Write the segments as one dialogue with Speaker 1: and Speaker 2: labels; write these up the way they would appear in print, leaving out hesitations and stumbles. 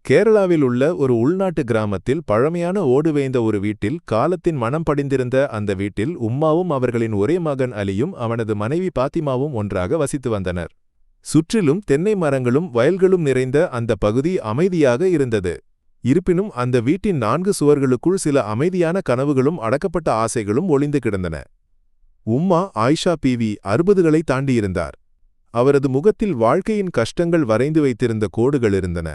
Speaker 1: கேரளாவில் உள்ள ஒரு உள்நாட்டு கிராமத்தில் பழமையான ஓடு வேய்ந்த ஒரு வீட்டில் காலத்தின் மனம் படிந்திருந்த அந்த வீட்டில் உம்மாவும் அவர்களின் ஒரே மகன் அலியும் அவனது மனைவி பாத்திமாவும் ஒன்றாக வசித்து வந்தனர். சுற்றிலும் தென்னை மரங்களும் வயல்களும் நிறைந்த அந்த பகுதி அமைதியாக இருந்தது. இருப்பினும் அந்த வீட்டின் 4 சுவர்களுக்குள் சில அமைதியான கனவுகளும் அடக்கப்பட்ட ஆசைகளும் ஒளிந்து கிடந்தன. உம்மா ஆயிஷா பீவி 60களை தாண்டியிருந்தார். அவரது முகத்தில் வாழ்க்கையின் கஷ்டங்கள் வரைந்து வைத்திருந்த கோடுகள் இருந்தன.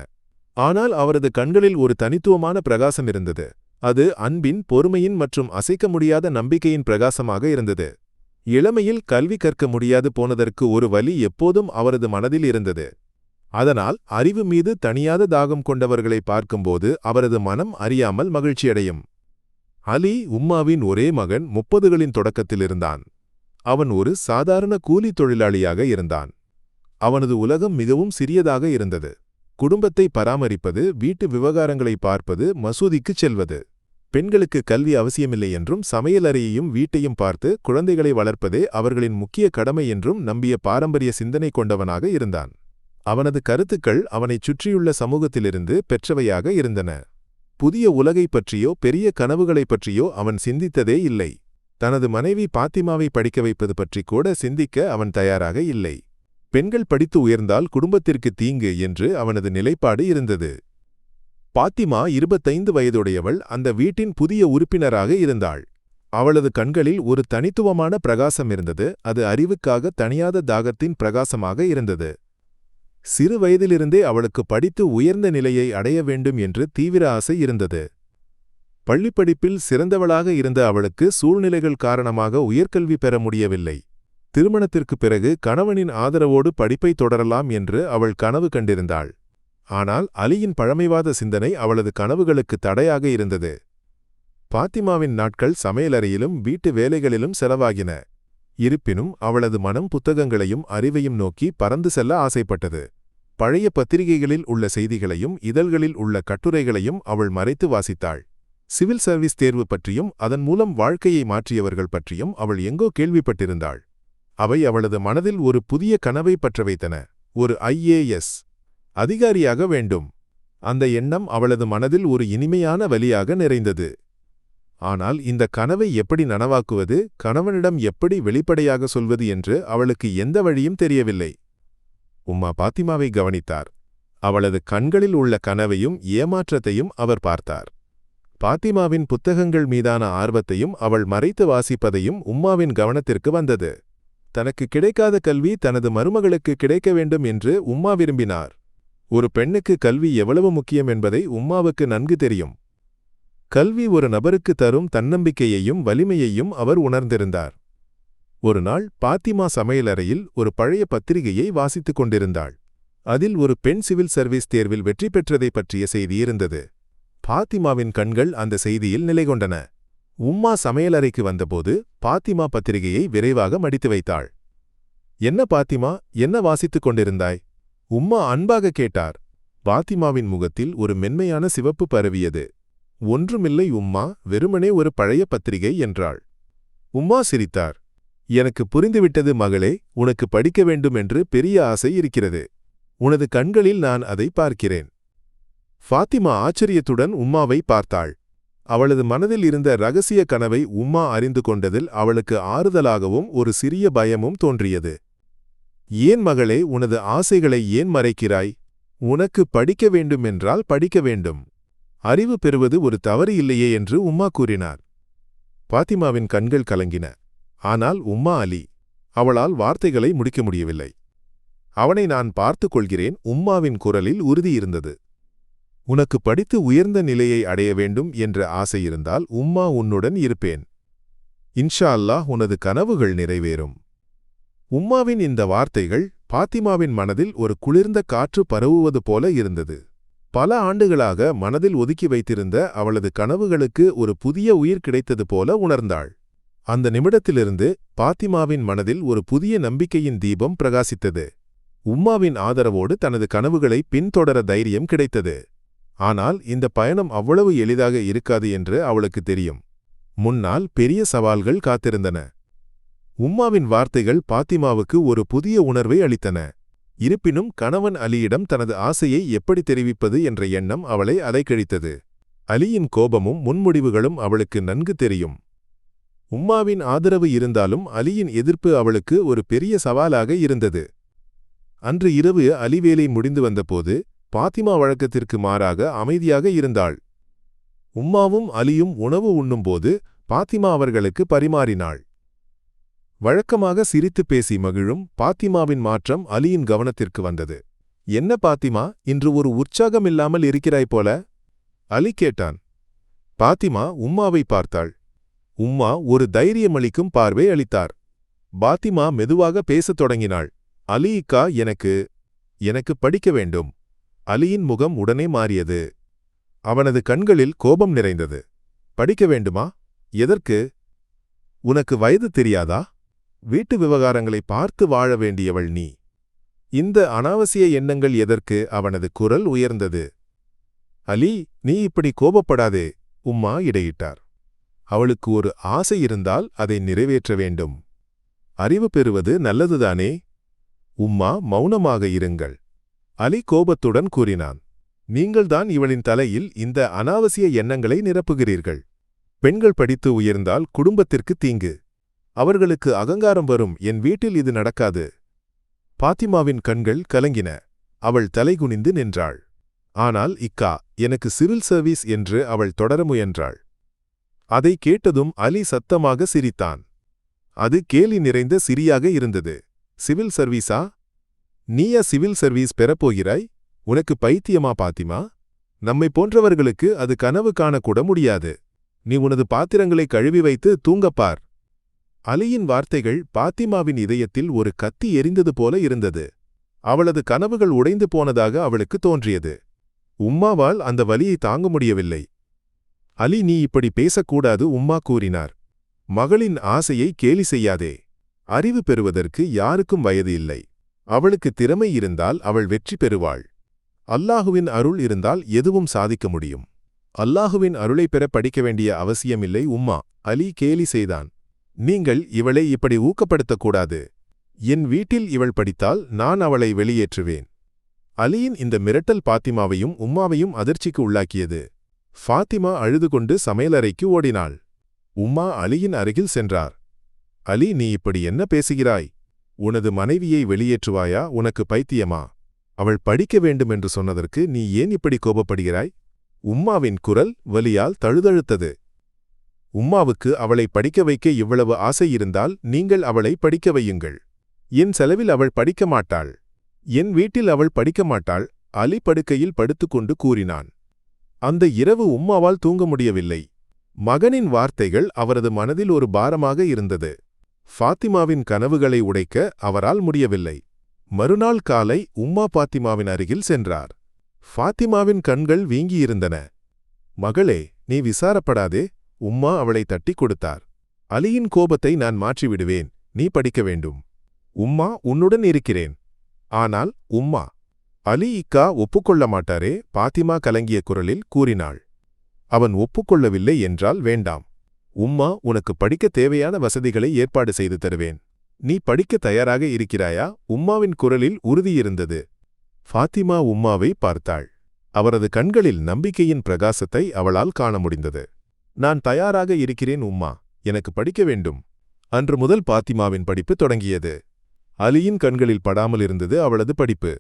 Speaker 1: ஆனால் அவரது கண்களில் ஒரு தனித்துவமான பிரகாசம் இருந்தது. அது அன்பின், பொறுமையின் மற்றும் அசைக்க முடியாத நம்பிக்கையின் பிரகாசமாக இருந்தது. இளமையில் கல்வி கற்க முடியாது போனதற்கு ஒரு வலி எப்போதும் அவரது மனதில் இருந்தது. அதனால் அறிவு மீது தணியாத தாகம் கொண்டவர்களை பார்க்கும்போது அவரது மனம் அறியாமல் மகிழ்ச்சியடையும். அலி உம்மாவின் ஒரே மகன் 30களின் தொடக்கத்தில் இருந்தான். அவன் ஒரு சாதாரண கூலி தொழிலாளியாக இருந்தான். அவனது உலகம் மிகவும் சிறியதாக இருந்தது. குடும்பத்தை பராமரிப்பது, வீட்டு விவகாரங்களை பார்ப்பது, மசூதிக்குச் செல்வது. பெண்களுக்கு கல்வி அவசியமில்லை என்றும் சமையலறையையும் வீட்டையும் பார்த்து குழந்தைகளை வளர்ப்பதே அவர்களின் முக்கிய கடமை என்றும் நம்பிய பாரம்பரிய சிந்தனை கொண்டவனாக இருந்தான். அவனது கருத்துக்கள் அவனைச் சுற்றியுள்ள சமூகத்திலிருந்து பெற்றவையாக இருந்தன. புதிய உலகைப் பற்றியோ பெரிய கனவுகளைப் பற்றியோ அவன் சிந்தித்ததே இல்லை. தனது மனைவி பாத்திமாவை படிக்க வைப்பது பற்றி கூட சிந்திக்க அவன் தயாராக இல்லை. பெண்கள் படித்து உயர்ந்தால் குடும்பத்திற்கு தீங்கு என்று அவனது நிலைப்பாடு இருந்தது. பாத்திமா 25 வயதுடையவள் அந்த வீட்டின் புதிய உறுப்பினராக இருந்தாள். அவளது கண்களில் ஒரு தனித்துவமான பிரகாசம் இருந்தது. அது அறிவுக்காக தணியாத தாகத்தின் பிரகாசமாக இருந்தது. சிறு வயதிலிருந்தே அவளுக்கு படித்து உயர்ந்த நிலையை அடைய வேண்டும் என்று தீவிர ஆசை இருந்தது. பள்ளிப்படிப்பில் சிறந்தவளாக இருந்த அவளுக்கு சூழ்நிலைகள் காரணமாக உயர்கல்வி பெற முடியவில்லை. திருமணத்திற்கு பிறகு கணவனின் ஆதரவோடு படிப்பை தொடரலாம் என்று அவள் கனவு கண்டிருந்தாள். ஆனால் அலியின் பழமைவாத சிந்தனை அவளது கனவுகளுக்கு தடையாக இருந்தது. பாத்திமாவின் நாட்கள் சமையலறையிலும் வீட்டு வேலைகளிலும் செலவாகின. இருப்பினும் அவளது மனம் புத்தகங்களையும் அறிவையும் நோக்கி பறந்து செல்ல ஆசைப்பட்டது. பழைய பத்திரிகைகளில் உள்ள செய்திகளையும் இதழ்களில் உள்ள கட்டுரைகளையும் அவள் மறைத்து வாசித்தாள். சிவில் சர்வீஸ் தேர்வு பற்றியும் அதன் மூலம் வாழ்க்கையை மாற்றியவர்கள் பற்றியும் அவள் எங்கோ கேள்விப்பட்டிருந்தாள். அவை அவளது மனதில் ஒரு புதிய கனவை பற்ற வைத்தன. ஒரு IAS அதிகாரியாக வேண்டும். அந்த எண்ணம் அவளது மனதில் ஒரு இனிமையான வலியாக நிறைந்தது. ஆனால் இந்த கனவை எப்படி நனவாக்குவது, கணவனிடம் எப்படி வெளிப்படையாக சொல்வது என்று அவளுக்கு எந்த வழியும் தெரியவில்லை. உம்மா பாத்திமாவை கவனித்தார். அவளது கண்களில் உள்ள கனவையும் ஏமாற்றத்தையும் அவர் பார்த்தார். பாத்திமாவின் புத்தகங்கள் மீதான ஆர்வத்தையும் அவள் மறைத்து வாசிப்பதையும் உம்மாவின் கவனத்திற்கு வந்தது. தனக்கு கிடைக்காத கல்வி தனது மருமகளுக்கு கிடைக்க வேண்டும் என்று உம்மா விரும்பினார். ஒரு பெண்ணுக்கு கல்வி எவ்வளவு முக்கியம் என்பதை உம்மாவுக்கு நன்கு தெரியும். கல்வி ஒரு நபருக்கு தரும் தன்னம்பிக்கையையும் வலிமையையும் அவர் உணர்ந்திருந்தார். ஒருநாள் பாத்திமா சமையலறையில் ஒரு பழைய பத்திரிகையை வாசித்துக் கொண்டிருந்தாள். அதில் ஒரு பெண் சிவில் சர்வீஸ் தேர்வில் வெற்றி பெற்றதை பற்றிய செய்தி இருந்தது. பாத்திமாவின் கண்கள் அந்த செய்தியில் நிலைகொண்டன. உம்மா சமையலறைக்கு வந்தபோது பாத்திமா பத்திரிகையை விரைவாக மடித்து வைத்தாள். என்ன பாத்திமா, என்ன வாசித்துக் கொண்டிருந்தாய்? உம்மா அன்பாக கேட்டார். பாத்திமாவின் முகத்தில் ஒரு மென்மையான சிவப்பு பரவியது. ஒன்றுமில்லை உம்மா, வெறுமனே ஒரு பழைய பத்திரிகை என்றாள். உம்மா சிரித்தார். எனக்கு புரிந்துவிட்டது மகளே, உனக்கு படிக்க வேண்டும் என்று பெரிய ஆசை இருக்கிறது. உனது கண்களில் நான் அதை பார்க்கிறேன். ஃபாத்திமா ஆச்சரியத்துடன் உம்மாவை பார்த்தாள். அவளது மனதில் இருந்த இரகசிய கனவை உம்மா அறிந்து கொண்டதில் அவளுக்கு ஆறுதலாகவும் ஒரு சிறிய பயமும் தோன்றியது. ஏன் மகளே, உனது ஆசைகளை ஏன் மறைக்கிறாய்? உனக்கு படிக்க வேண்டுமென்றால் படிக்க வேண்டும். அறிவு பெறுவது ஒரு தவறு இல்லையே என்று உம்மா கூறினார். பாத்திமாவின் கண்கள் கலங்கின. ஆனால் உம்மா அலி. அவளால் வார்த்தைகளை முடிக்க முடியவில்லை. அவனை நான் பார்த்துக் கொள்கிறேன். உம்மாவின் குரலில் உறுதி இருந்தது. உனக்கு படித்து உயர்ந்த நிலையை அடைய வேண்டும் என்ற ஆசை இருந்தால் உம்மா உன்னுடன் இருப்பேன். இன்ஷா அல்லாஹ் உனது கனவுகள் நிறைவேறும். உம்மாவின் இந்த வார்த்தைகள் பாத்திமாவின் மனதில் ஒரு குளிர்ந்த காற்று பரவுவது போல இருந்தது. பல ஆண்டுகளாக மனதில் ஒதுக்கி வைத்திருந்த அவளது கனவுகளுக்கு ஒரு புதிய உயிர் கிடைத்தது போல உணர்ந்தாள். அந்த நிமிடத்திலிருந்து பாத்திமாவின் மனதில் ஒரு புதிய நம்பிக்கையின் தீபம் பிரகாசித்தது. உம்மாவின் ஆதரவோடு தனது கனவுகளை பின்தொடர தைரியம் கிடைத்தது. ஆனால் இந்த பயணம் அவ்வளவு எளிதாக இருக்காது என்று அவளுக்கு தெரியும். முன்னால் பெரிய சவால்கள் காத்திருந்தன. உம்மாவின் வார்த்தைகள் பாத்திமாவுக்கு ஒரு புதிய உணர்வை அளித்தன. இருப்பினும் கணவன் அலியிடம் தனது ஆசையை எப்படி தெரிவிப்பது என்ற எண்ணம் அவளை அலைக்கழித்தது. அலியின் கோபமும் முன்முடிவுகளும் அவளுக்கு நன்கு தெரியும். உம்மாவின் ஆதரவு இருந்தாலும் அலியின் எதிர்ப்பு அவளுக்கு ஒரு பெரிய சவாலாக இருந்தது. அன்று இரவு அலி வேலை முடிந்து வந்தபோது பாத்திமா வழக்கத்திற்கு மாறாக அமைதியாக இருந்தாள். உம்மாவும் அலியும் உணவு உண்ணும்போது பாத்திமா அவர்களுக்கு பரிமாறினாள். வழக்கமாக சிரித்து பேசி மகிழும் பாத்திமாவின் மாற்றம் அலியின் கவனத்திற்கு வந்தது. என்ன பாத்திமா, இன்று ஒரு உற்சாகமில்லாமல் இருக்கிறாய் போல? அலி கேட்டான். பாத்திமா உம்மாவை பார்த்தாள். உம்மா ஒரு தைரியமளிக்கும் பார்வை அளித்தார். பாத்திமா மெதுவாக பேசத் தொடங்கினாள். அலிக்கா, எனக்கு படிக்க வேண்டும். அலியின் முகம் உடனே மாறியது. அவனது கண்களில் கோபம் நிறைந்தது. படிக்க வேண்டுமா? எதற்கு? உனக்கு வயது தெரியாதா? வீட்டு விவகாரங்களை பார்த்து வாழ வேண்டியவள் நீ. இந்த அனாவசிய எண்ணங்கள் எதற்கு? அவனது குரல் உயர்ந்தது. அலி, நீ இப்படி கோபப்படாதே, உம்மா இடையிட்டார். அவளுக்கு ஒரு ஆசை இருந்தால் அதை நிறைவேற்ற வேண்டும். அறிவு பெறுவது நல்லதுதானே? உம்மா மௌனமாக இருங்கள், அலி கோபத்துடன் கூறினான். நீங்கள்தான் இவளின் தலையில் இந்த அனாவசிய எண்ணங்களை நிரப்புகிறீர்கள். பெண்கள் படித்து உயர்ந்தால் குடும்பத்திற்கு தீங்கு. அவர்களுக்கு அகங்காரம் வரும். என் வீட்டில் இது நடக்காது. பாத்திமாவின் கண்கள் கலங்கின. அவள் தலைகுனிந்து நின்றாள். ஆனால் இக்கா, எனக்கு சிவில் சர்வீஸ் என்று அவள் தொடர முயன்றாள். அதை கேட்டதும் அலி சத்தமாக சிரித்தான். அது கேலி நிறைந்த சிரியாக இருந்தது. சிவில் சர்வீஸா? நீயா சிவில் சர்வீஸ் பெறப்போகிறாய்? உனக்கு பைத்தியமா பாத்திமா? நம்மை போன்றவர்களுக்கு அது கனவு காணக்கூட முடியாது. நீ உனது பாத்திரங்களை கழுவி வைத்து தூங்கப்பார். அலியின் வார்த்தைகள் பாத்திமாவின் இதயத்தில் ஒரு கத்தி எரிந்தது போல இருந்தது. அவளது கனவுகள் உடைந்து போனதாக அவளுக்கு தோன்றியது. உம்மாவால் அந்த வலியை தாங்க முடியவில்லை. அலி, நீ இப்படி பேசக்கூடாது, உம்மா கூறினார். மகளின் ஆசையை கேலி செய்யாதே. அறிவு பெறுவதற்கு யாருக்கும் வயது இல்லை. அவளுக்கு திறமை இருந்தால் அவள் வெற்றி பெறுவாள். அல்லாஹுவின் அருள் இருந்தால் எதுவும் சாதிக்க முடியும். அல்லாஹுவின் அருளை பெற படிக்க வேண்டிய அவசியமில்லை உம்மா, அலி கேலி செய்தான். நீங்கள் இவளை இப்படி ஊக்கப்படுத்தக்கூடாது. என் வீட்டில் இவள் படித்தால் நான் அவளை வெளியேற்றுவேன். அலியின் இந்த மிரட்டல் பாத்திமாவையும் உம்மாவையும் அதிர்ச்சிக்கு உள்ளாக்கியது. ஃபாத்திமா அழுது கொண்டு சமையலறைக்கு ஓடினாள். உம்மா அலியின் அருகில் சென்றார். அலி, நீ இப்படி என்ன பேசுகிறாய்? உனது மனைவியை வெளியேற்றுவாயா? உனக்கு பைத்தியமா? அவள் படிக்க வேண்டுமென்று சொன்னதற்கு நீ ஏன் இப்படி கோபப்படுகிறாய்? உம்மாவின் குரல் வலியால் தழுதழுத்தது. உம்மாவுக்கு அவளை படிக்க வைக்க இவ்வளவு ஆசை இருந்தால் நீங்கள் அவளை படிக்க வையுங்கள். என் செலவில் அவள் படிக்க மாட்டாள். என் வீட்டில் அவள் படிக்க மாட்டாள், அலி படுக்கையில் படுத்துக்கொண்டு கூறினான். அந்த இரவு உம்மாவால் தூங்க முடியவில்லை. மகனின் வார்த்தைகள் அவரது மனதில் ஒரு பாரமாக இருந்தது. ஃபாத்திமாவின் கனவுகளை உடைக்க அவரால் முடியவில்லை. மறுநாள் காலை உம்மா பாத்திமாவின் அருகில் சென்றார். ஃபாத்திமாவின் கண்கள் வீங்கியிருந்தன. மகளே, நீ விசாரப்படாதே, உம்மா அவளை தட்டிக் கொடுத்தார். அலியின் கோபத்தை நான் மாற்றிவிடுவேன். நீ படிக்க வேண்டும். உம்மா, உன்னுடன் இருக்கிறேன். ஆனால் உம்மா, அலி இக்கா ஒப்புக்கொள்ள மாட்டாரே? பாத்திமா கலங்கிய குரலில் கூறினாள். அவன் ஒப்புக்கொள்ளவில்லை என்றால் வேண்டாம். உம்மா, உனக்கு படிக்க தேவையான வசதிகளை ஏற்பாடு செய்து தருவேன். நீ படிக்க தயாராக இருக்கிறாயா? உம்மாவின் குரலில் உறுதியிருந்தது. ஃபாத்திமா உம்மாவை பார்த்தாள். அவரது கண்களில் நம்பிக்கையின் பிரகாசத்தை அவளால் காண முடிந்தது. நான் தயாராக இருக்கிறேன் உம்மா, எனக்கு படிக்க வேண்டும். அன்று முதல் பாத்திமாவின் படிப்பு தொடங்கியது. அலியின் கண்களில் படாமல் இருந்தது அவளது படிப்பு.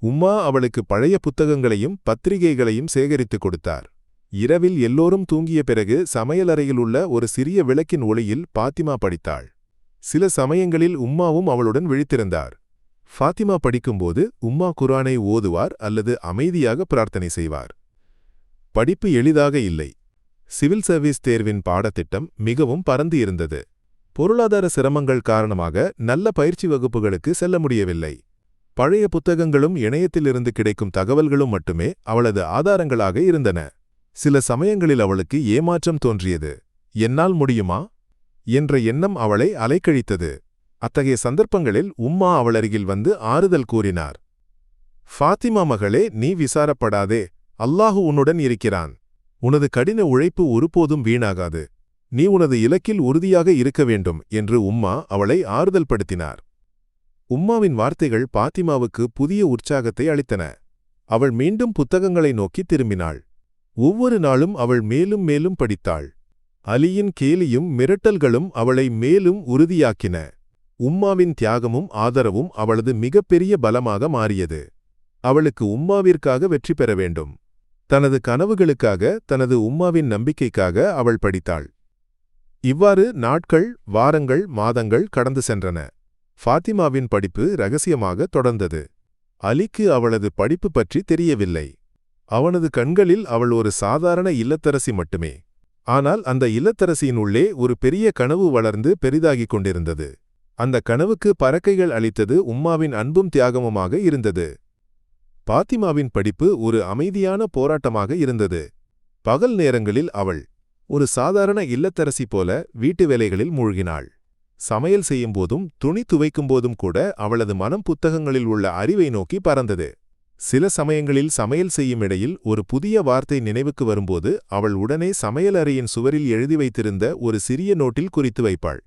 Speaker 1: உம்மா அவளுக்கு பழைய புத்தகங்களையும் பத்திரிகைகளையும் சேகரித்துக் கொடுத்தார். இரவில் எல்லோரும் தூங்கிய பிறகு சமையலறையில் உள்ள ஒரு சிறிய விளக்கின் ஒளியில் பாத்திமா படித்தாள். சில சமயங்களில் உம்மாவும் அவளுடன் விழித்திருந்தார். ஃபாத்திமா படிக்கும்போது உம்மா குர்ஆனை ஓதுவார் அல்லது அமைதியாக பிரார்த்தனை செய்வார். படிப்பு எளிதாக இல்லை. சிவில் சர்வீஸ் தேர்வின் பாடத்திட்டம் மிகவும் பரந்து இருந்தது. பொருளாதார சிரமங்கள் காரணமாக நல்ல பயிற்சி வகுப்புகளுக்கு செல்ல முடியவில்லை. பழைய புத்தகங்களும் இணையத்திலிருந்து கிடைக்கும் தகவல்களும் மட்டுமே அவளது ஆதாரங்களாக இருந்தன. சில சமயங்களில் அவளுக்கு ஏமாற்றம் தோன்றியது. என்னால் முடியுமா என்ற எண்ணம் அவளை அலைக்கழித்தது. அத்தகைய சந்தர்ப்பங்களில் உம்மா அவளருகில் வந்து ஆறுதல் கூறினார். ஃபாத்திமா மகளே, நீ விசாரப்படாதே, அல்லாஹு உன்னுடன் இருக்கிறான். உனது கடின உழைப்பு ஒருபோதும் வீணாகாது. நீ உனது இலக்கில் உறுதியாக இருக்க வேண்டும் என்று உம்மா அவளை ஆறுதல் படுத்தினார். உம்மாவின் வார்த்தைகள் பாத்திமாவுக்கு புதிய உற்சாகத்தை அளித்தன. அவள் மீண்டும் புத்தகங்களை நோக்கி திரும்பினாள். ஒவ்வொரு நாளும் அவள் மேலும் மேலும் படித்தாள். அலியின் கேலியும் மிரட்டல்களும் அவளை மேலும் உறுதியாக்கின. உம்மாவின் தியாகமும் ஆதரவும் அவளது மிகப்பெரிய பலமாக மாறியது. அவளுக்கு உம்மாவிற்காக வெற்றி பெற வேண்டும். தனது கனவுகளுக்காக, தனது உம்மாவின் நம்பிக்கைக்காக அவள் படித்தாள். இவ்வாறு நாட்கள், வாரங்கள், மாதங்கள் கடந்து சென்றன. ஃபாத்திமாவின் படிப்பு இரகசியமாக தொடர்ந்தது. அலிக்கு அவளது படிப்பு பற்றி தெரியவில்லை. அவனது கண்களில் அவள் ஒரு சாதாரண இல்லத்தரசி மட்டுமே. ஆனால் அந்த இல்லத்தரசியின் உள்ளே ஒரு பெரிய கனவு வளர்ந்து பெரிதாகிக் கொண்டிருந்தது. அந்த கனவுக்கு பறக்கைகள் அளித்தது உம்மாவின் அன்பும் தியாகமுமாக இருந்தது. பாத்திமாவின் படிப்பு ஒரு அமைதியான போராட்டமாக இருந்தது. பகல் நேரங்களில் அவள் ஒரு சாதாரண இல்லத்தரசி போல வீட்டு வேலைகளில் மூழ்கினாள். சமையல் செய்யும்போதும் துணி துவைக்கும்போதும் கூட அவளது மனம் புத்தகங்களில் உள்ள அறிவை நோக்கி பறந்தது. சில சமயங்களில் சமையல் செய்யும் இடையில் ஒரு புதிய வார்த்தை நினைவுக்கு வரும்போது அவள் உடனே சமையலறையின் சுவரில் எழுதி வைத்திருந்த ஒரு சிறிய நோட்டில் குறித்து வைப்பாள்.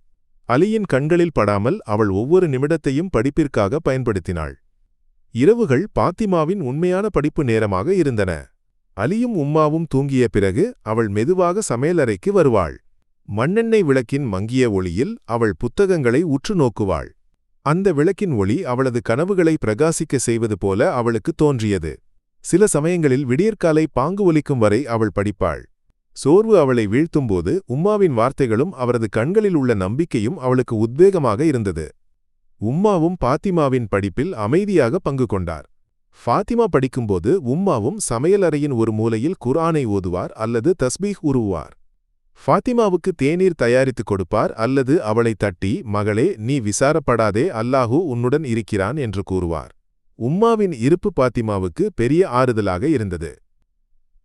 Speaker 1: அலியின் கண்களில் படாமல் அவள் ஒவ்வொரு நிமிடத்தையும் படிப்பிற்காக பயன்படுத்தினாள். இரவுகள் பாத்திமாவின் உண்மையான படிப்பு நேரமாக இருந்தன. அலியும் உம்மாவும் தூங்கிய பிறகு அவள் மெதுவாக சமையலறைக்கு வருவாள். மண்ணெண்ணெய் விளக்கின் மங்கிய ஒளியில் அவள் புத்தகங்களை உற்று நோக்குவாள். அந்த விளக்கின் ஒளி அவளது கனவுகளை பிரகாசிக்க செய்வது போல அவளுக்கு தோன்றியது. சில சமயங்களில் விடியற்காலை பாங்கு ஒலிக்கும் வரை அவள் படிப்பாள். சோர்வு அவளை வீழ்த்தும்போது உம்மாவின் வார்த்தைகளும் அவரது கண்களில் உள்ள நம்பிக்கையும் அவளுக்கு உத்வேகமாக இருந்தது. உம்மாவும் பாத்திமாவின் படிப்பில் அமைதியாக பங்கு கொண்டார். ஃபாத்திமா படிக்கும்போது உம்மாவும் சமையலறையின் ஒரு மூலையில் குர்ஆனை ஓதுவார் அல்லது தஸ்பீஹ் உருவார். ஃபாத்திமாவுக்கு தேநீர் தயாரித்துக் கொடுப்பார் அல்லது அவளை தட்டி, மகளே, நீ விசாரப்படாதே, அல்லாஹு உன்னுடன் இருக்கிறான் என்று கூறுவார். உம்மாவின் இருப்பு பாத்திமாவுக்கு பெரிய ஆறுதலாக இருந்தது.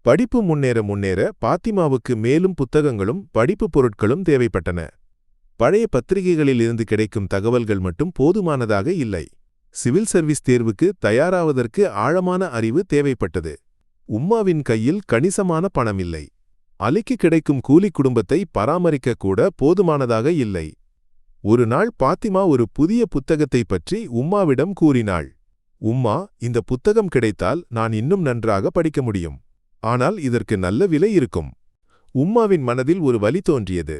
Speaker 1: படிப்பு முன்னேற முன்னேற பாத்திமாவுக்கு மேலும் புத்தகங்களும் படிப்பு பொருட்களும் தேவைப்பட்டன. பழைய பத்திரிகைகளில் இருந்து கிடைக்கும் தகவல்கள் மட்டும் போதுமானதாக இல்லை. சிவில் சர்வீஸ் தேர்வுக்கு தயாராவதற்கு ஆழமான அறிவு தேவைப்பட்டது. உம்மாவின் கையில் கணிசமான பணம் இல்லை. அலிக்கு கிடைக்கும் கூலி குடும்பத்தை பராமரிக்க கூட போதுமானதாக இல்லை. ஒரு நாள் பாத்திமா ஒரு புதிய புத்தகத்தை பற்றி உம்மாவிடம் கூறினாள். உம்மா, இந்த புத்தகம் கிடைத்தால் நான் இன்னும் நன்றாக படிக்க முடியும். ஆனால் இதற்கு நல்ல விலை இருக்கும். உம்மாவின் மனதில் ஒரு வலி தோன்றியது.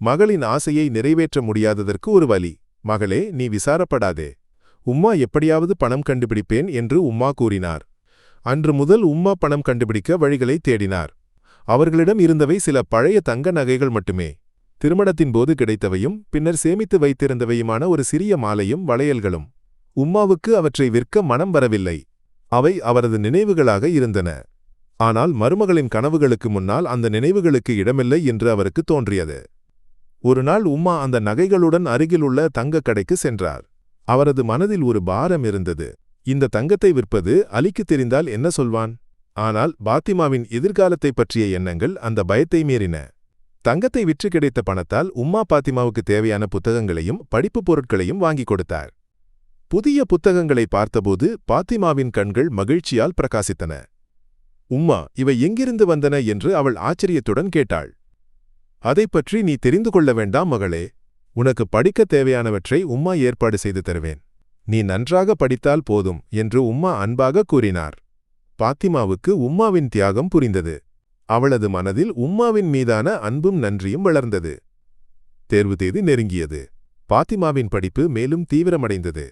Speaker 1: மகளின் ஆசையை நிறைவேற்ற முடியாததற்கு ஒரு வலி. மகளே, நீ விசாரப்படாதே. உம்மா எப்படியாவது பணம் கண்டுபிடிப்பேன் என்று உம்மா கூறினார். அன்று முதல் உம்மா பணம் கண்டுபிடிக்க வழிகளை தேடினார். அவர்களிடம் இருந்தவை சில பழைய தங்க நகைகள் மட்டுமே. திருமணத்தின் போது கிடைத்தவையும் பின்னர் சேமித்து வைத்திருந்தவையுமான ஒரு சிறிய மாலையும் வளையல்களும். உம்மாவுக்கு அவற்றை விற்க மனம் வரவில்லை. அவை அவரது நினைவுகளாக இருந்தன. ஆனால் மருமகளின் கனவுகளுக்கு முன்னால் அந்த நினைவுகளுக்கு இடமில்லை என்று அவருக்கு தோன்றியது. ஒரு நாள் உம்மா அந்த நகைகளுடன் அருகிலுள்ள தங்கக் கடைக்கு சென்றார். அவரது மனதில் ஒரு பாரம் இருந்தது. இந்த தங்கத்தை விற்பது அலிக்கு தெரிந்தால் என்ன சொல்வான்? ஆனால் பாத்திமாவின் எதிர்காலத்தை பற்றிய எண்ணங்கள் அந்த பயத்தை மீறின. தங்கத்தை விற்று கிடைத்த பணத்தால் உம்மா பாத்திமாவுக்கு தேவையான புத்தகங்களையும் படிப்பு பொருட்களையும் வாங்கிக் கொடுத்தார். புதிய புத்தகங்களை பார்த்தபோது பாத்திமாவின் கண்கள் மகிழ்ச்சியால் பிரகாசித்தன. உம்மா, இவை எங்கிருந்து வந்தன என்று அவள் ஆச்சரியத்துடன் கேட்டாள். அதைப்பற்றி நீ தெரிந்து கொள்ள வேண்டாம் மகளே. உனக்கு படிக்கத் தேவையானவற்றை உம்மா ஏற்பாடு செய்து தருவேன். நீ நன்றாக படித்தால் போதும் என்று உம்மா அன்பாக கூறினார். பாத்திமாவுக்கு உம்மாவின் தியாகம் புரிந்தது. அவளது மனதில் உம்மாவின் மீதான அன்பும் நன்றியும் வளர்ந்தது. தேர்வு தேதி நெருங்கியது. பாத்திமாவின் படிப்பு மேலும் தீவிரமடைந்தது.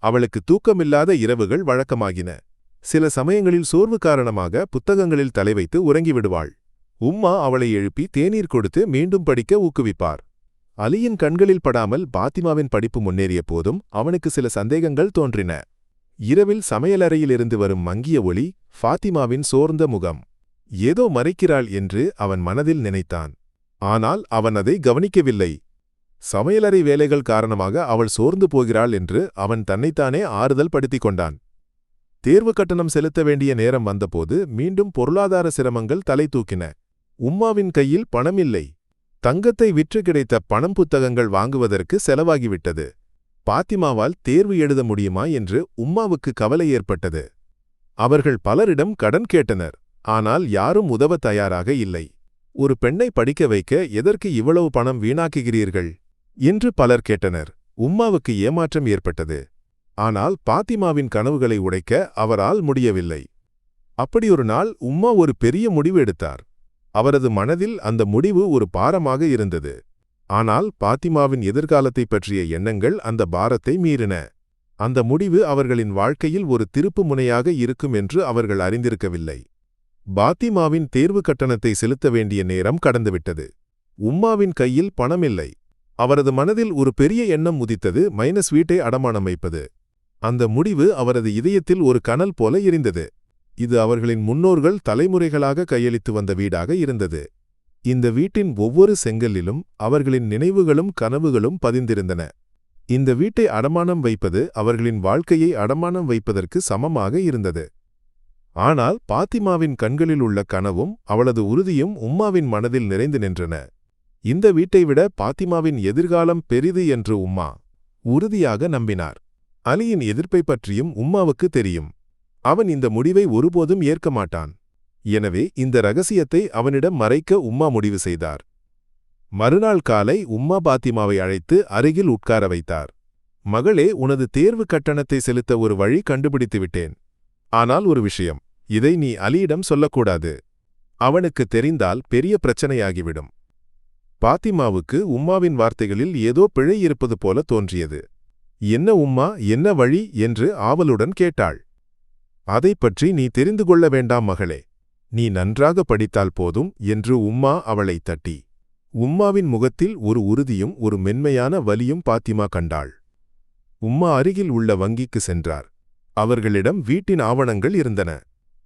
Speaker 1: அவளுக்கு தூக்கமில்லாத இரவுகள் வழக்கமாகின. சில சமயங்களில் சோர்வு காரணமாக புத்தகங்களில் தலை வைத்து உறங்கிவிடுவாள். உம்மா அவளை எழுப்பி தேநீர் கொடுத்து மீண்டும் படிக்க ஊக்குவிப்பார். அலியின் கண்களில் படாமல் பாத்திமாவின் படிப்பு முன்னேறிய போதும் அவனுக்கு சில சந்தேகங்கள் தோன்றின. இரவில் சமையலறையிலிருந்து வரும் மங்கிய ஒளி, ஃபாத்திமாவின் சோர்ந்த முகம், ஏதோ மறைக்கிறாள் என்று அவன் மனதில் நினைத்தான். ஆனால் அவன் அதை கவனிக்கவில்லை. சமையலறை வேலைகள் காரணமாக அவள் சோர்ந்து போகிறாள் என்று அவன் தன்னைத்தானே ஆறுதல் படுத்திக் கொண்டான். தேர்வு கட்டணம் செலுத்த வேண்டிய நேரம் வந்தபோது மீண்டும் பொருளாதார சிரமங்கள் தலை தூக்கின. உம்மாவின் கையில் பணம் இல்லை. தங்கத்தை விற்று கிடைத்த பணம் புத்தகங்கள் வாங்குவதற்கு செலவாகிவிட்டது. பாத்திமாவால் தேர்வு எழுத முடியுமா என்று உம்மாவுக்கு கவலை ஏற்பட்டது. அவர்கள் பலரிடம் கடன் கேட்டனர். ஆனால் யாரும் உதவ தயாராக இல்லை. ஒரு பெண்ணை படிக்க வைக்க எதற்கு இவ்வளவு பணம் வீணாக்குகிறீர்கள் என்று பலர் கேட்டனர். உம்மாவுக்கு ஏமாற்றம் ஏற்பட்டது. ஆனால் பாத்திமாவின் கனவுகளை உடைக்க அவரால் முடியவில்லை. அப்படியொரு நாள் உம்மா ஒரு பெரிய முடிவு எடுத்தார். அவரது மனதில் அந்த முடிவு ஒரு பாரமாக இருந்தது. ஆனால் பாத்திமாவின் எதிர்காலத்தைப் பற்றிய எண்ணங்கள் அந்த பாரத்தை மீறின. அந்த முடிவு அவர்களின் வாழ்க்கையில் ஒரு திருப்பு முனையாக இருக்கும் என்று அவர்கள் அறிந்திருக்கவில்லை. பாத்திமாவின் தேர்வு கட்டணத்தை செலுத்த வேண்டிய நேரம் கடந்துவிட்டது. உம்மாவின் கையில் பணமில்லை. அவரது மனதில் ஒரு பெரிய எண்ணம் உதித்தது, வீட்டை அடமானம் வைப்பது. அந்த முடிவு அவரது இதயத்தில் ஒரு கனல் போல எரிந்தது. இது அவர்களின் முன்னோர்கள் தலைமுறைகளாக கையளித்து வந்த வீடாக இருந்தது. இந்த வீட்டின் ஒவ்வொரு செங்கல்லிலும் அவர்களின் நினைவுகளும் கனவுகளும் பதிந்திருந்தன. இந்த வீட்டை அடமானம் வைப்பது அவர்களின் வாழ்க்கையை அடமானம் வைப்பதற்கு சமமாக இருந்தது. ஆனால் பாத்திமாவின் கண்களில் உள்ள கனவும் அவளது உறுதியும் உம்மாவின் மனதில் நிறைந்து நின்றன. இந்த வீட்டை விட பாத்திமாவின் எதிர்காலம் பெரிது என்று உம்மா உறுதியாக நம்பினார். அலியின் எதிர்ப்பை பற்றியும் உம்மாவுக்கு தெரியும். அவன் இந்த முடிவை ஒருபோதும் ஏற்க மாட்டான். எனவே இந்த ரகசியத்தை அவனிடம் மறைக்க உம்மா முடிவு செய்தார். மறுநாள் காலை உம்மா பாத்திமாவை அழைத்து அருகில் உட்கார வைத்தார். மகளே, உனது தேர்வு கட்டணத்தை செலுத்த ஒரு வழி கண்டுபிடித்து விட்டேன். ஆனால் ஒரு விஷயம், இதை நீ அலியிடம் சொல்லக்கூடாது. அவனுக்கு தெரிந்தால் பெரிய பிரச்சனையாகிவிடும். பாத்திமாவுக்கு உம்மாவின் வார்த்தைகளில் ஏதோ பிழை இருப்பது போல தோன்றியது. என்ன உம்மா, என்ன வழி என்று ஆவலுடன் கேட்டாள். அதைப் பற்றி நீ தெரிந்து கொள்ள வேண்டாம் மகளே. நீ நன்றாக படித்தால் போதும் என்று உம்மா அவளை தட்டி. உம்மாவின் முகத்தில் ஒரு உறுதியும் ஒரு மென்மையான வலியும் பாத்திமா கண்டாள். உம்மா அருகில் உள்ள வங்கிக்கு சென்றார். அவர்களிடம் வீட்டின் ஆவணங்கள் இருந்தன.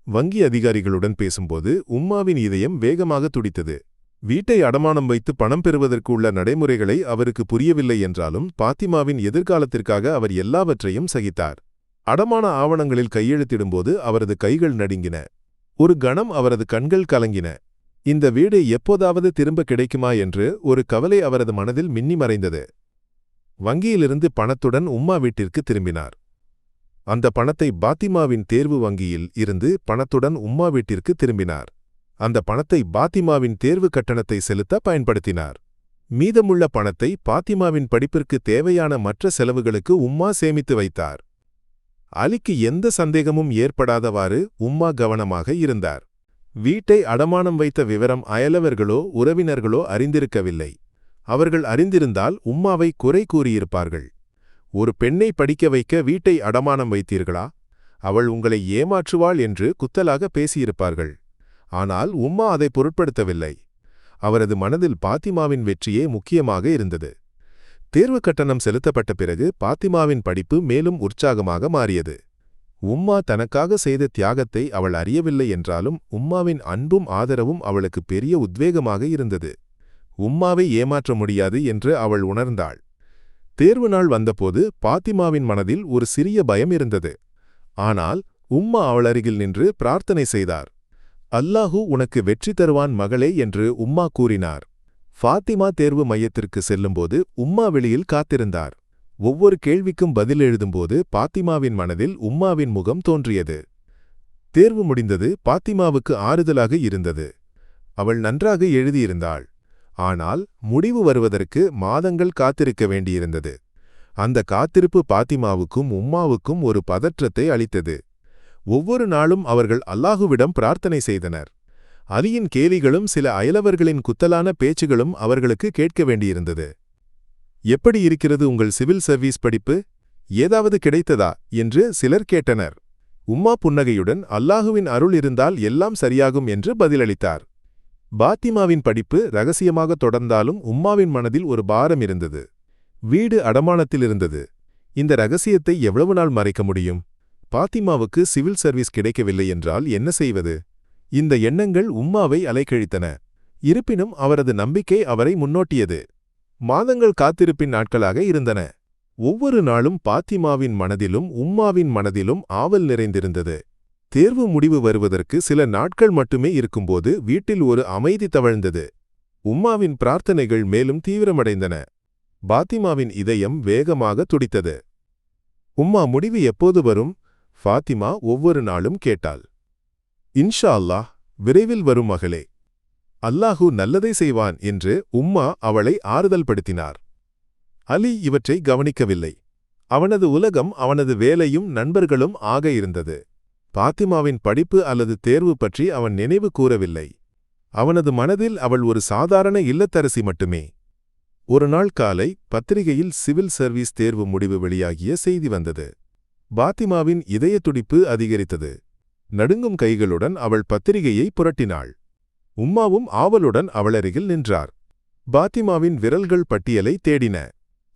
Speaker 1: வங்கி அதிகாரிகளுடன் பேசும்போது உம்மாவின் இதயம் வேகமாக துடித்தது. வீட்டை அடமானம் வைத்து பணம் பெறுவதற்கு உள்ள நடைமுறைகளை அவருக்கு புரியவில்லை என்றாலும் பாத்திமாவின் எதிர்காலத்திற்காக அவர் எல்லாவற்றையும் சகித்தார். அடமான ஆவணங்களில் கையெழுத்திடும்போது அவரது கைகள் நடுங்கின. ஒரு கணம் அவரது கண்கள் கலங்கின. இந்த வீடு எப்போதாவது திரும்ப கிடைக்குமா என்று ஒரு கவலை அவரது மனதில் மின்னி மறைந்தது. வங்கியிலிருந்து பணத்துடன் உம்மா வீட்டிற்கு திரும்பினார். அந்த பணத்தை பாத்திமாவின் தேர்வு வங்கியில் இருந்து பணத்துடன் உம்மா வீட்டிற்கு திரும்பினார். அந்த பணத்தை பாத்திமாவின் தேர்வு கட்டணத்தை செலுத்த பயன்படுத்தினார். மீதமுள்ள பணத்தை பாத்திமாவின் படிப்பிற்கு தேவையான மற்ற செலவுகளுக்கு உம்மா சேமித்து வைத்தார். அலிக்கு எந்த சந்தேகமும் ஏற்படாதவாறு உம்மா கவனமாக இருந்தார். வீட்டை அடமானம் வைத்த விவரம் அயலவர்களோ உறவினர்களோ அறிந்திருக்கவில்லை. அவர்கள் அறிந்திருந்தால் உம்மாவை குறை கூறியிருப்பார்கள். ஒரு பெண்ணை படிக்க வைக்க வீட்டை அடமானம் வைத்தீர்களா? அவள் உங்களை ஏமாற்றுவாள் என்று குத்தலாக பேசியிருப்பார்கள். ஆனால் உம்மா அதை பொருட்படுத்தவில்லை. அவரது மனதில் பாத்திமாவின் வெற்றியே முக்கியமாக இருந்தது. தேர்வு கட்டணம் செலுத்தப்பட்ட பிறகு பாத்திமாவின் படிப்பு மேலும் உற்சாகமாக மாறியது. உம்மா தனக்காக செய்த தியாகத்தை அவள் அறியவில்லை என்றாலும் உம்மாவின் அன்பும் ஆதரவும் அவளுக்கு பெரிய உத்வேகமாக இருந்தது. உம்மாவை ஏமாற்ற முடியாது என்று அவள் உணர்ந்தாள். தேர்வு நாள் வந்தபோது பாத்திமாவின் மனதில் ஒரு சிறிய பயம் இருந்தது. ஆனால் உம்மா அவள் அருகில் நின்று பிரார்த்தனை செய்தார். அல்லாஹு உனக்கு வெற்றி தருவான் மகளே என்று உம்மா கூறினார். ஃபாத்திமா தேர்வு மையத்திற்கு செல்லும்போது உம்மா வெளியில் காத்திருந்தார். ஒவ்வொரு கேள்விக்கும் பதில் எழுதும்போது பாத்திமாவின் மனதில் உம்மாவின் முகம் தோன்றியது. தேர்வு முடிந்தது. பாத்திமாவுக்கு ஆறுதலாக இருந்தது. அவள் நன்றாக எழுதியிருந்தாள். ஆனால் முடிவு வருவதற்கு மாதங்கள் காத்திருக்க வேண்டியிருந்தது. அந்த காத்திருப்பு பாத்திமாவுக்கும் உம்மாவுக்கும் ஒரு பதற்றத்தை அளித்தது. ஒவ்வொரு நாளும் அவர்கள் அல்லாஹுவிடம் பிரார்த்தனை செய்தனர். அலியின் கேலிகளும் சில அயலவர்களின் குத்தலான பேச்சுகளும் அவர்களுக்கு கேட்க வேண்டியிருந்தது. எப்படி இருக்கிறது உங்கள் சிவில் சர்வீஸ் படிப்பு? ஏதாவது கிடைத்ததா என்று சிலர் கேட்டனர். உம்மா புன்னகையுடன் அல்லாஹுவின் அருள் இருந்தால் எல்லாம் சரியாகும் என்று பதிலளித்தார். பாத்திமாவின் படிப்பு ரகசியமாக தொடர்ந்தாலும் உம்மாவின் மனதில் ஒரு பாரம் இருந்தது. வீடு அடமானத்தில் இருந்தது. இந்த ரகசியத்தை எவ்வளவு நாள் மறைக்க முடியும்? பாத்திமாவுக்கு சிவில் சர்வீஸ் கிடைக்கவில்லை என்றால் என்ன செய்வது? இந்த எண்ணங்கள் உம்மாவை அலைக்கழித்தன. இருப்பினும் அவரது நம்பிக்கை அவரை முன்னோட்டியது. மாதங்கள் காத்திருப்பின் நாட்களாக இருந்தன. ஒவ்வொரு நாளும் பாத்திமாவின் மனதிலும் உம்மாவின் மனதிலும் ஆவல் நிறைந்திருந்தது. தேர்வு முடிவு வருவதற்கு சில நாட்கள் மட்டுமே இருக்கும்போது வீட்டில் ஒரு அமைதி தவழ்ந்தது. உம்மாவின் பிரார்த்தனைகள் மேலும் தீவிரமடைந்தன. பாத்திமாவின் இதயம் வேகமாக துடித்தது. உம்மா, முடிவு எப்போது வரும்? ஃபாத்திமா ஒவ்வொரு நாளும் கேட்டாள். இன்ஷா அல்லாஹ், விரைவில் வரும் மகளே. அல்லாஹு நல்லதை செய்வான் என்று உம்மா அவளை ஆறுதல் படுத்தினார். அலி இவற்றை கவனிக்கவில்லை. அவனது உலகம் அவனது வேலையும் நண்பர்களும் ஆக இருந்தது. பாத்திமாவின் படிப்பு அல்லது தேர்வு பற்றி அவன் நினைவு கூறவில்லை. அவனது மனதில் அவள் ஒரு சாதாரண இல்லத்தரசி மட்டுமே. ஒரு நாள் காலை பத்திரிகையில் சிவில் சர்வீஸ் தேர்வு முடிவு வெளியாகிய செய்தி வந்தது. பாத்திமாவின் இதய துடிப்பு அதிகரித்தது. நடுங்கும் கைகளுடன் அவள் பத்திரிகையை புரட்டினாள். உம்மாவும் ஆவலுடன் அவளருகில் நின்றார். பாத்திமாவின் விரல்கள் பட்டியலை தேடின.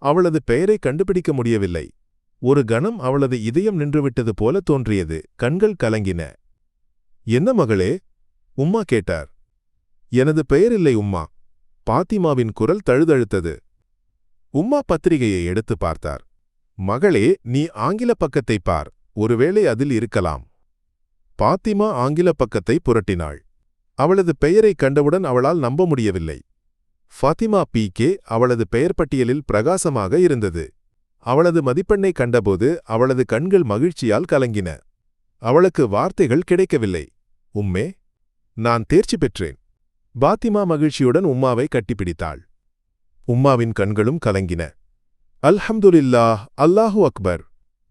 Speaker 1: அவளது பெயரை கண்டுபிடிக்க முடியவில்லை. ஒரு கணம் அவளது இதயம் நின்றுவிட்டது போல தோன்றியது. கண்கள் கலங்கின. என்ன மகளே? உம்மா கேட்டார். எனது பெயரில்லை உம்மா. பாத்திமாவின் குரல் தழுதழுத்தது. உம்மா பத்திரிகையை எடுத்து பார்த்தார். மகளே, நீ ஆங்கில பக்கத்தை பார், ஒருவேளை அதில் இருக்கலாம். பாத்திமா ஆங்கில பக்கத்தை புரட்டினாள். அவளது பெயரை கண்டவுடன் அவளால் நம்ப முடியவில்லை. ஃபாத்திமா பி.கே. அவளது பெயர் பட்டியலில் பிரகாசமாக இருந்தது. அவளது மதிப்பெண்ணை கண்டபோது அவளது கண்கள் மகிழ்ச்சியால் கலங்கின. அவளுக்கு வார்த்தைகள் கிடைக்கவில்லை. உம்மே, நான் தேர்ச்சி பெற்றேன். பாத்திமா மகிழ்ச்சியுடன் உம்மாவை கட்டிப்பிடித்தாள். உம்மாவின் கண்களும் கலங்கின. அல்ஹம்துலில்லாஹ், அல்லாஹு அக்பர்,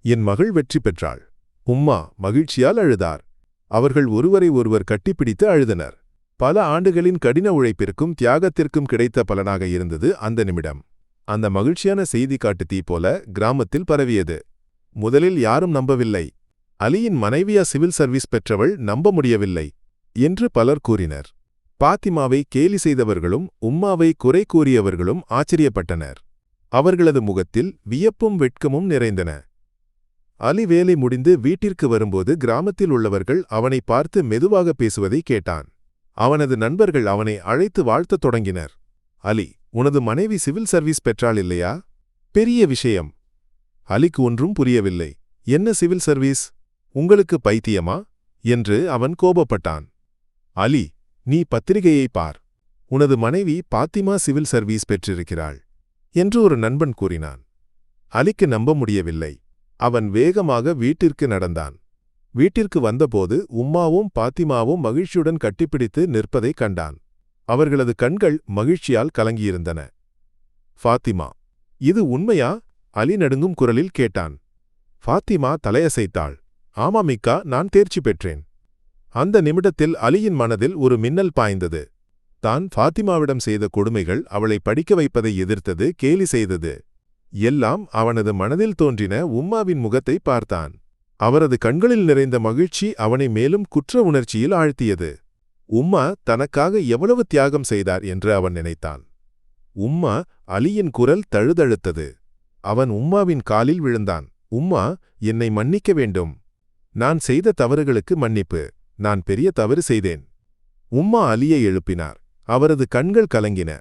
Speaker 1: என் மகள் வெற்றி பெற்றாள். உம்மா மகிழ்ச்சியால் அழுதார். அவர்கள் ஒருவரை ஒருவர் கட்டிப்பிடித்து அழுதனர். பல ஆண்டுகளின் கடின உழைப்பிற்கும் தியாகத்திற்கும் கிடைத்த பலனாக இருந்தது அந்த நிமிடம். அந்த மகிழ்ச்சியான செய்தி காட்டு தீ போல கிராமத்தில் பரவியது. முதலில் யாரும் நம்பவில்லை. அலியின் மனைவியா சிவில் சர்வீஸ் பெற்றவள், நம்ப முடியவில்லை என்று பலர் கூறினர். பாத்திமாவை கேலி செய்தவர்களும் உம்மாவை குறை கூறியவர்களும் ஆச்சரியப்பட்டனர். அவர்களது முகத்தில் வியப்பும் வெட்கமும் நிறைந்தன. அலி வேலை முடிந்து வீட்டிற்கு வரும்போது கிராமத்தில் உள்ளவர்கள் அவனை பார்த்து மெதுவாக பேசுவதை கேட்டான். அவனது நண்பர்கள் அவனை அழைத்து வாழ்த்தத் தொடங்கினர். அலி, உனது மனைவி சிவில் சர்வீஸ் பெற்றாள் இல்லையா? பெரிய விஷயம். அலிக்கு ஒன்றும் புரியவில்லை. என்ன சிவில் சர்வீஸ்? உங்களுக்கு பைத்தியமா என்று அவன் கோபப்பட்டான். அலி, நீ பத்திரிகையை பார். உனது மனைவி பாத்திமா சிவில் சர்வீஸ் பெற்றிருக்கிறாள் என்று ஒரு நண்பன் கூறினான். அலிக்கு நம்ப முடியவில்லை. அவன் வேகமாக வீட்டிற்கு நடந்தான். வீட்டிற்கு வந்தபோது உம்மாவும் பாத்திமாவும் மகிழ்ச்சியுடன் கட்டிப்பிடித்து நிற்பதைக் கண்டான். அவர்களது கண்கள் மகிழ்ச்சியால் கலங்கியிருந்தன. ஃபாத்திமா, இது உண்மையா? அலி நடுங்கும் குரலில் கேட்டான். ஃபாத்திமா தலையசைத்தாள். ஆமாமிக்கா, நான் தேர்ச்சி பெற்றேன். அந்த நிமிடத்தில் அலியின் மனதில் ஒரு மின்னல் பாய்ந்தது. தான் ஃபாத்திமாவிடம் செய்த கொடுமைகள், அவளை படிக்க வைப்பதை எதிர்த்தது, கேலி செய்தது எல்லாம் அவனது மனதில் தோன்றின. உம்மாவின் முகத்தை பார்த்தான். அவரது கண்களில் நிறைந்த மகிழ்ச்சி அவனை மேலும் குற்ற உணர்ச்சியில் ஆழ்த்தியது. உம்மா தனக்காக எவ்வளவு தியாகம் செய்தார் என்று அவன் நினைத்தான். உம்மா, அலியின் குரல் தழுதழுத்தது. அவன் உம்மாவின் காலில் விழுந்தான். உம்மா, என்னை மன்னிக்க வேண்டும். நான் செய்த தவறுகளுக்கு மன்னிப்பு. நான் பெரிய தவறு செய்தேன். உம்மா அலியை எழுப்பினார். அவரது கண்கள் கலங்கின.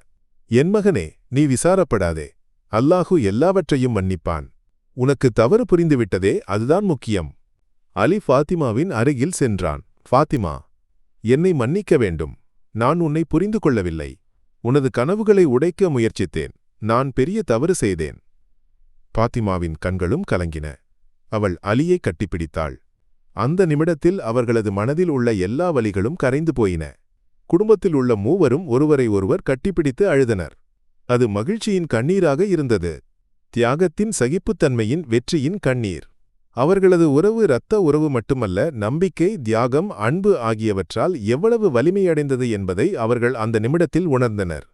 Speaker 1: என் மகனே, நீ விசாரப்படாதே. அல்லாஹு எல்லாவற்றையும் மன்னிப்பான். உனக்கு தவறு புரிந்துவிட்டதே, அதுதான் முக்கியம். அலி ஃபாத்திமாவின் அருகில் சென்றான். ஃபாத்திமா, என்னை மன்னிக்க வேண்டும். நான் உன்னை புரிந்து கொள்ளவில்லை. உனது கனவுகளை உடைக்க முயற்சித்தேன். நான் பெரிய தவறு செய்தேன். பாத்திமாவின் கண்களும் கலங்கின. அவள் அலியை கட்டிப்பிடித்தாள். அந்த நிமிடத்தில் அவர்களது மனதில் உள்ள எல்லா வலிகளும் கரைந்து போயின. குடும்பத்தில் உள்ள மூவரும் ஒருவரை ஒருவர் கட்டிப்பிடித்து அழுதனர். அது மகிழ்ச்சியின் கண்ணீராக இருந்தது. தியாகத்தின் சகிப்புத்தன்மையின் வெற்றியின் கண்ணீர். அவர்களது உறவு இரத்த உறவு மட்டுமல்ல, நம்பிக்கை, தியாகம், அன்பு ஆகியவற்றால் எவ்வளவு வலிமையடைந்தது என்பதை அவர்கள் அந்த நிமிடத்தில் உணர்ந்தனர்.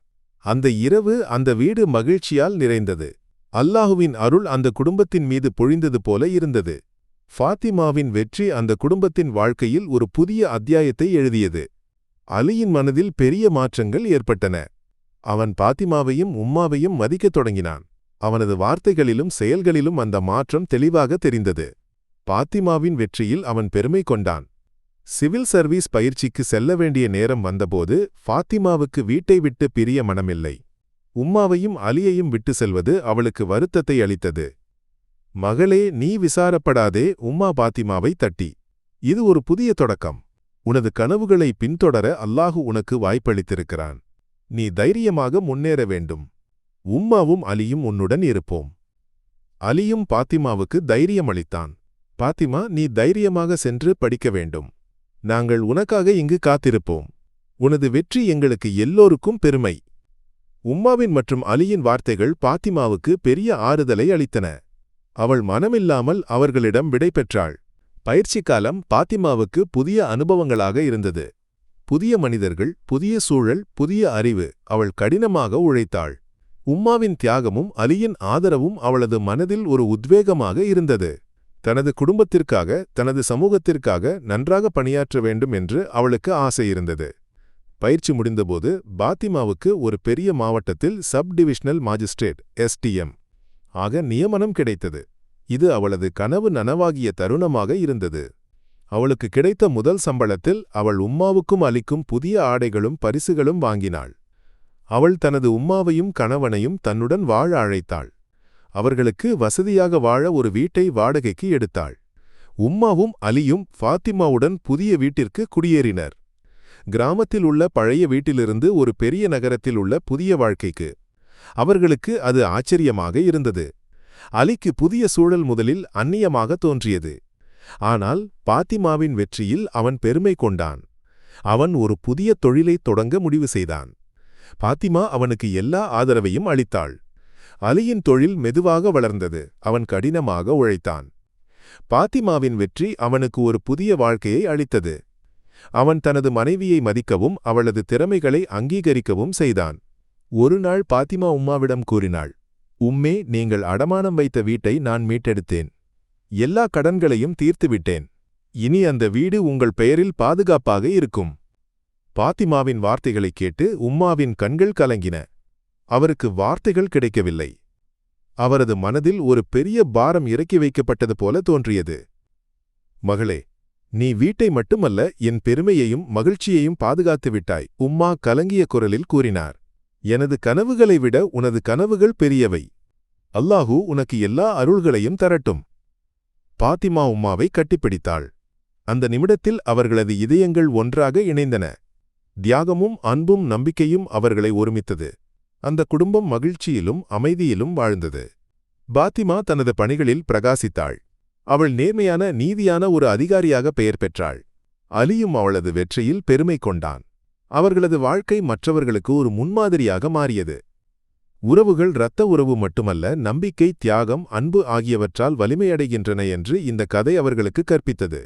Speaker 1: அந்த இரவு அந்த வீடு மகிழ்ச்சியால் நிறைந்தது. அல்லாஹுவின் அருள் அந்த குடும்பத்தின் மீது பொழிந்தது போல இருந்தது. ஃபாத்திமாவின் வெற்றி அந்த குடும்பத்தின் வாழ்க்கையில் ஒரு புதிய அத்தியாயத்தை எழுதியது. அலியின் மனதில் பெரிய மாற்றங்கள் ஏற்பட்டன. அவன் பாத்திமாவையும் உம்மாவையும் மதிக்கத் தொடங்கினான். அவனது வார்த்தைகளிலும் செயல்களிலும் அந்த மாற்றம் தெளிவாக தெரிந்தது. பாத்திமாவின் வெற்றியில் அவன் பெருமை கொண்டான். சிவில் சர்வீஸ் பயிற்சிக்கு செல்ல வேண்டிய நேரம் வந்தபோது ஃபாத்திமாவுக்கு வீட்டை விட்டு பிரிய மனமில்லை. உம்மாவையும் அலியையும் விட்டு செல்வது அவளுக்கு வருத்தத்தை அளித்தது. மகளே, நீ விசாரப்படாதே. உம்மா பாத்திமாவை தட்டி, இது ஒரு புதிய தொடக்கம். உனது கனவுகளை பின்தொடர அல்லாஹு உனக்கு வாய்ப்பளித்திருக்கிறான். நீ தைரியமாக முன்னேற வேண்டும். உம்மாவும் அலியும் உன்னுடன் இருப்போம். அலியும் பாத்திமாவுக்கு தைரியம் அளித்தான். பாத்திமா, நீ தைரியமாக சென்று படிக்க வேண்டும். நாங்கள் உனக்காக இங்கு காத்திருப்போம். உனது வெற்றி எங்களுக்கு எல்லோருக்கும் பெருமை. உம்மாவின் மற்றும் அலியின் வார்த்தைகள் பாத்திமாவுக்கு பெரிய ஆறுதலை அளித்தன. அவள் மனமில்லாமல் அவர்களிடம் விடை பெற்றாள். பயிற்சி காலம் பாத்திமாவுக்கு புதிய அனுபவங்களாக இருந்தது. புதிய மனிதர்கள், புதிய சூழல், புதிய அறிவு. அவள் கடினமாக உழைத்தாள். உம்மாவின் தியாகமும் அலியின் ஆதரவும் அவளது மனதில் ஒரு உத்வேகமாக இருந்தது. தனது குடும்பத்திற்காக, தனது சமூகத்திற்காக நன்றாக பணியாற்ற வேண்டும் என்று அவளுக்கு ஆசை இருந்தது. பயிற்சி முடிந்தபோது பாத்திமாவுக்கு ஒரு பெரிய மாவட்டத்தில் சப் டிவிஷனல் மாஜிஸ்ட்ரேட் SDM ஆக நியமனம் கிடைத்தது. இது அவளது கனவு நனவாகிய தருணமாக இருந்தது. அவளுக்கு கிடைத்த முதல் சம்பளத்தில் அவள் உம்மாவுக்கும் அலிக்கும் புதிய ஆடைகளும் பரிசுகளும் வாங்கினாள். அவள் தனது உம்மாவையும் கணவனையும் தன்னுடன் வாழ அழைத்தாள். அவர்களுக்கு வசதியாக வாழ ஒரு வீட்டை வாடகைக்கு எடுத்தாள். உம்மாவும் அலியும் ஃபாத்திமாவுடன் புதிய வீட்டிற்கு குடியேறினர். கிராமத்தில் உள்ள பழைய வீட்டிலிருந்து ஒரு பெரிய நகரத்தில் உள்ள புதிய வாழ்க்கைக்கு. அவர்களுக்கு அது ஆச்சரியமாக இருந்தது. அலிக்கு புதிய சூழல் முதலில் அந்நியமாக தோன்றியது. ஆனால் பாத்திமாவின் வெற்றியில் அவன் பெருமை கொண்டான். அவன் ஒரு புதிய தொழிலைத் தொடங்க முடிவு செய்தான். பாத்திமா அவனுக்கு எல்லா ஆதரவையும் அளித்தாள். அலியின் தொழில் மெதுவாக வளர்ந்தது. அவன் கடினமாக உழைத்தான். பாத்திமாவின் வெற்றி அவனுக்கு ஒரு புதிய வாழ்க்கையை அளித்தது. அவன் தனது மனைவியை மதிக்கவும் அவளது திறமைகளை அங்கீகரிக்கவும் செய்தான். ஒரு நாள் பாத்திமா உம்மாவிடம் கூறினாள், உம்மே, நீங்கள் அடமானம் வைத்த வீட்டை நான் மீட்டெடுத்தேன். எல்லா கடன்களையும் தீர்த்துவிட்டேன். இனி அந்த வீடு உங்கள் பெயரில் பாதுகாப்பாக இருக்கும். பாத்திமாவின் வார்த்தைகளைக் கேட்டு உம்மாவின் கண்கள் கலங்கின. அவருக்கு வார்த்தைகள் கிடைக்கவில்லை. அவரது மனதில் ஒரு பெரிய பாரம் இறக்கி வைக்கப்பட்டது போல தோன்றியது. மகளே, நீ வீட்டை மட்டுமல்ல, என் பெருமையையும் மகிழ்ச்சியையும் பாதுகாத்து விட்டாய், உம்மா கலங்கிய குரலில் கூறினார். எனது கனவுகளை விட உனது கனவுகள் பெரியவை. அல்லாஹு உனக்கு எல்லா அருள்களையும் தரட்டும். பாத்திமா உம்மாவை கட்டிப்பிடித்தாள். அந்த நிமிடத்தில் அவர்களது இதயங்கள் ஒன்றாக இணைந்தன. தியாகமும் அன்பும் நம்பிக்கையும் அவர்களை ஒருமித்தது. அந்த குடும்பம் மகிழ்ச்சியிலும் அமைதியிலும் வாழ்ந்தது. பாத்திமா தனது பணிகளில் பிரகாசித்தாள். அவள் நேர்மையான, நீதியான ஒரு அதிகாரியாக பெயர் பெற்றாள். அலியும் அவளது வெற்றியில் பெருமை கொண்டான். அவர்களது வாழ்க்கை மற்றவர்களுக்கு ஒரு முன்மாதிரியாக மாறியது. உறவுகள் இரத்த உறவு மட்டுமல்ல, நம்பிக்கை, தியாகம், அன்பு ஆகியவற்றால் வலிமையடைகின்றன என்று இந்த கதை அவர்களுக்கு கற்பித்தது.